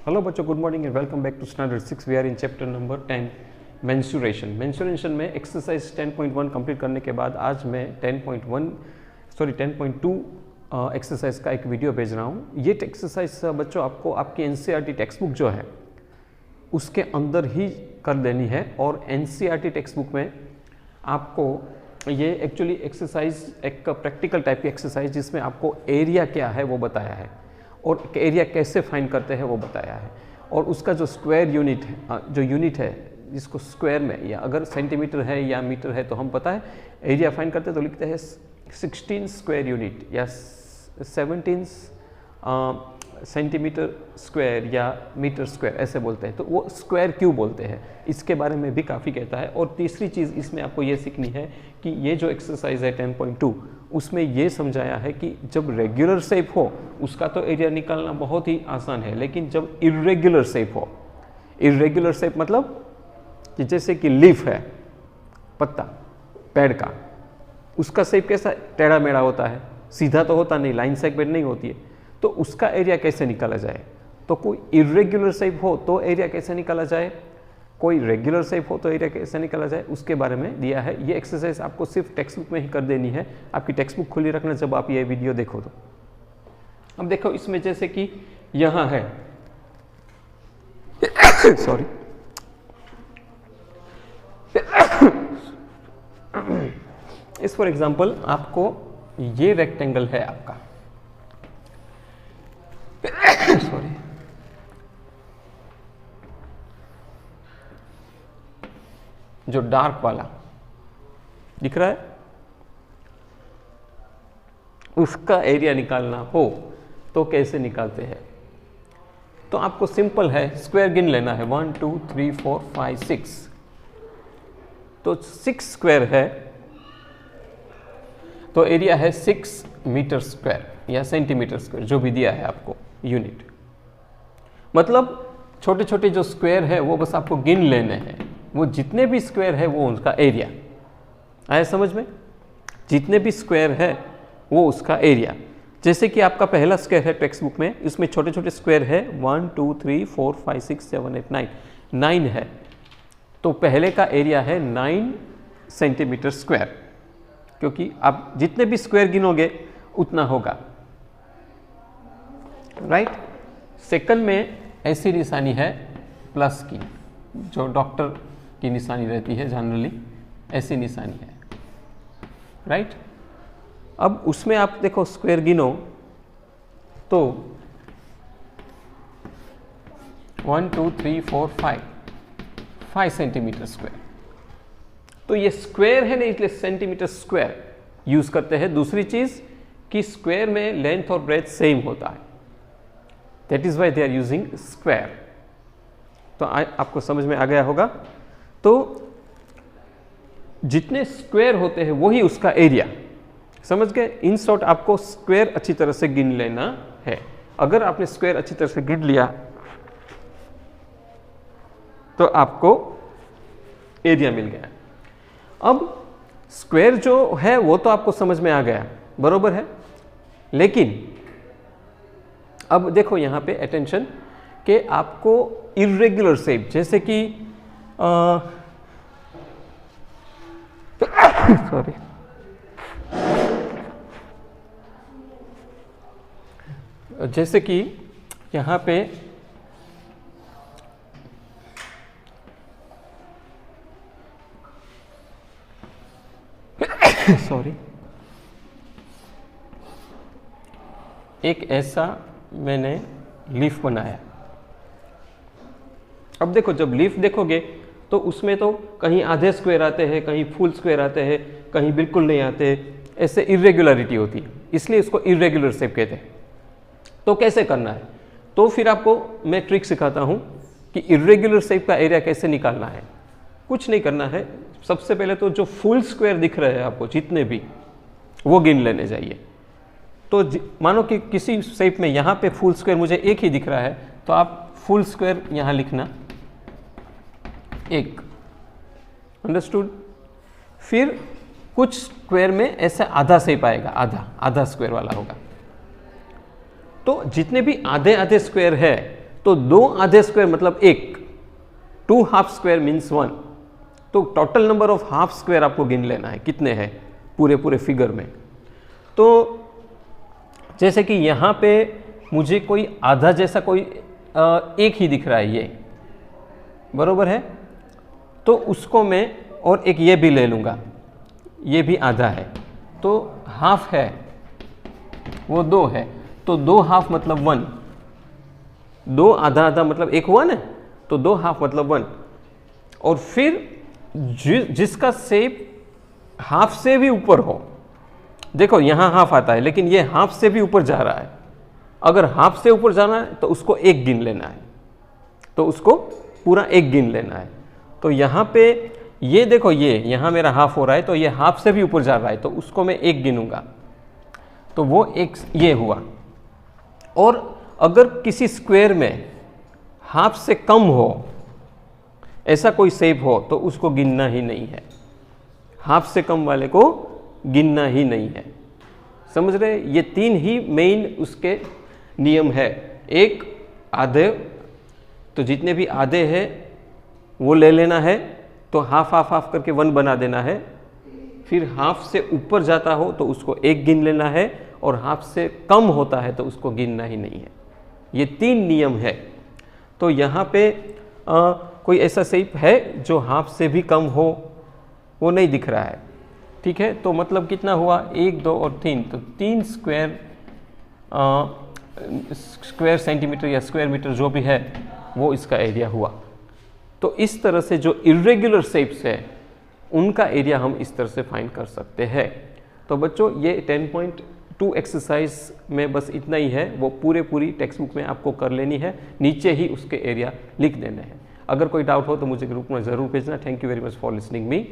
Hello बच्चों, good morning and welcome back to standard 6। We are in chapter number 10 menstruation में exercise 10.1 complete करने के बाद आज मैं 10.2 एक्सरसाइज का एक वीडियो भेज रहा हूँ। ये एक्सरसाइज बच्चों आपको आपकी एनसीईआरटी टेक्स्ट बुक जो है उसके अंदर ही कर देनी है और एनसीईआरटी टेक्स्ट बुक में आपको ये एक्चुअली एक्सरसाइज एक प्रैक्टिकल टाइप की एक्सरसाइज जिसमें आपको एरिया क्या है वो बताया है और एरिया कैसे फाइंड करते हैं वो बताया है और उसका जो स्क्वायर यूनिट है, जो यूनिट है जिसको स्क्वायर में या अगर सेंटीमीटर है या मीटर है तो हम पता है एरिया फाइंड करते हैं तो लिखते हैं 16 स्क्वायर यूनिट या 17 सेंटीमीटर स्क्वायर या मीटर स्क्वायर ऐसे बोलते हैं। तो वो स्क्वायर क्यों बोलते हैं इसके बारे में भी काफ़ी कहता है। और तीसरी चीज़ इसमें आपको ये सीखनी है कि ये जो एक्सरसाइज है 10.2 उसमें ये समझाया है कि जब रेगुलर शेप हो उसका तो एरिया निकालना बहुत ही आसान है, लेकिन जब इर्रेगुलर शेप हो, इर्रेगुलर शेप मतलब कि जैसे कि लीफ है, पत्ता पेड़ का, उसका शेप कैसा टेढ़ा मेढ़ा होता है, सीधा तो होता नहीं, लाइन सेगमेंट नहीं होती है, तो उसका एरिया कैसे निकाला जाए। तो कोई इर्रेगुलर शेप हो तो एरिया कैसे निकाला जाए, कोई रेगुलर शेप हो तो एरिया कैसे निकाला जाए, उसके बारे में दिया है। ये एक्सरसाइज आपको सिर्फ टेक्स्ट बुक में ही कर देनी है। आपकी टेक्स्ट बुक खुली रखना जब आप ये वीडियो देखो तो। अब देखो इसमें जैसे कि यहाँ है सॉरी इस फॉर एग्जांपल आपको ये रेक्टेंगल है आपका सॉरी जो डार्क वाला दिख रहा है, उसका एरिया निकालना हो तो कैसे निकालते हैं। तो आपको सिंपल है, स्क्वायर गिन लेना है 1 2 3 4 5 6। तो 6 स्क्वायर है तो एरिया है 6 मीटर स्क्वायर या सेंटीमीटर स्क्वायर, जो भी दिया है आपको यूनिट। मतलब छोटे छोटे जो स्क्वायर है वो बस आपको गिन लेने हैं, वो जितने भी स्क्वायर है वो उनका एरिया। आया समझ में? जितने भी स्क्वायर है वो उसका एरिया। जैसे कि आपका पहला स्क्वायर है टेक्स्ट बुक में, इसमें छोटे छोटे स्क्वायर है 1 2 3 4 5 6 7 8 9 9 है। तो पहले का एरिया है 9 सेंटीमीटर स्क्वायर, क्योंकि आप जितने भी स्क्वायर गिनोगे उतना होगा, राइट। सेकंड में ऐसी निशानी है प्लस की, जो डॉक्टर की निशानी रहती है जनरली, ऐसी निशानी है, राइट। अब उसमें आप देखो स्क्वायर गिनो तो 1 2 3 4 5 सेंटीमीटर स्क्वायर। तो ये स्क्वायर है ना, इसलिए सेंटीमीटर स्क्वायर यूज करते हैं। दूसरी चीज कि स्क्वायर में लेंथ और ब्रेथ सेम होता है, that is why they are using square. तो आपको समझ में आ गया होगा। तो जितने स्क्वायर होते हैं वही उसका एरिया, समझ गए। इन शॉर्ट आपको स्क्वायर अच्छी तरह से गिन लेना है। अगर आपने स्क्वायर अच्छी तरह से गिन लिया तो आपको एरिया मिल गया। अब स्क्वायर जो है वो तो आपको समझ में आ गया, बरोबर है। लेकिन अब देखो यहां पे अटेंशन कि आपको इर्रेगुलर शेप, जैसे कि सॉरी जैसे कि यहां पे सॉरी एक ऐसा मैंने लीफ बनाया। अब देखो जब लीफ देखोगे तो उसमें तो कहीं आधे स्क्वायर आते हैं, कहीं फुल स्क्वायर आते हैं, कहीं बिल्कुल नहीं आते, ऐसे इर्रेगुलरिटी होती है, इसलिए इसको इर्रेगुलर शेप कहते हैं। तो कैसे करना है, तो फिर आपको मैं ट्रिक सिखाता हूं कि इर्रेगुलर शेप का एरिया कैसे निकालना है। कुछ नहीं करना है, सबसे पहले तो जो फुल स्क्वायर दिख रहे हैं आपको जितने भी, वो गिन लेने चाहिए। तो मानो कि किसी शेप में यहाँ पे फुल स्क्वायर मुझे एक ही दिख रहा है, तो आप फुल स्क्वायर यहाँ लिखना, एक, अंडरस्टूड। फिर कुछ स्क्वायर में ऐसा आधा शेप आएगा, आधा स्क्वायर वाला होगा। तो जितने भी आधे आधे स्क्वायर है तो 2 आधे स्क्वायर मतलब 1, 2 हाफ स्क्वायर मीन्स 1। तो total number of half square आपको गिन लेना है कितने हैं पूरे फिगर में। तो जैसे कि यहाँ पे मुझे कोई आधा जैसा कोई एक ही दिख रहा है, ये बरोबर है, तो उसको मैं और एक ये भी ले लूँगा, ये भी आधा है, तो हाफ है, वो 2 है, तो 2 हाफ मतलब 1, 2 आधा आधा मतलब एक हुआ ना, तो 2 हाफ मतलब 1। और फिर जिसका शेप हाफ से भी ऊपर हो, देखो यहाँ हाफ आता है लेकिन ये हाफ से भी ऊपर जा रहा है, अगर हाफ से ऊपर जाना है तो उसको एक गिन लेना है, तो उसको पूरा एक गिन लेना है। तो यहाँ पे ये देखो, ये यहाँ मेरा हाफ हो रहा है, तो ये हाफ से भी ऊपर जा रहा है, तो उसको मैं एक गिनूंगा, तो वो एक ये हुआ। और अगर किसी स्क्वायर में हाफ से कम हो, ऐसा कोई शेप हो, तो उसको गिनना ही नहीं है, हाफ से कम वाले को गिनना ही नहीं है। समझ रहे? ये 3 ही मेन उसके नियम है। एक आधे, तो जितने भी आधे हैं वो ले लेना है, तो हाफ हाफ हाफ करके 1 बना देना है। फिर हाफ से ऊपर जाता हो तो उसको एक गिन लेना है, और हाफ से कम होता है तो उसको गिनना ही नहीं है। ये 3 नियम है। तो यहाँ पे कोई ऐसा शेप है जो हाफ से भी कम हो, वो नहीं दिख रहा है, ठीक है। तो मतलब कितना हुआ, 1 2 और 3, तो 3 स्क्वायर सेंटीमीटर या स्क्वायर मीटर जो भी है वो इसका एरिया हुआ। तो इस तरह से जो इर्रेगुलर शेप्स है उनका एरिया हम इस तरह से फाइंड कर सकते हैं। तो बच्चों ये 10.2 एक्सरसाइज में बस इतना ही है, वो पूरी टेक्स्ट बुक में आपको कर लेनी है, नीचे ही उसके एरिया लिख देने हैं। अगर कोई डाउट हो तो मुझे ग्रुप में ज़रूर भेजना। Thank you very much for listening me.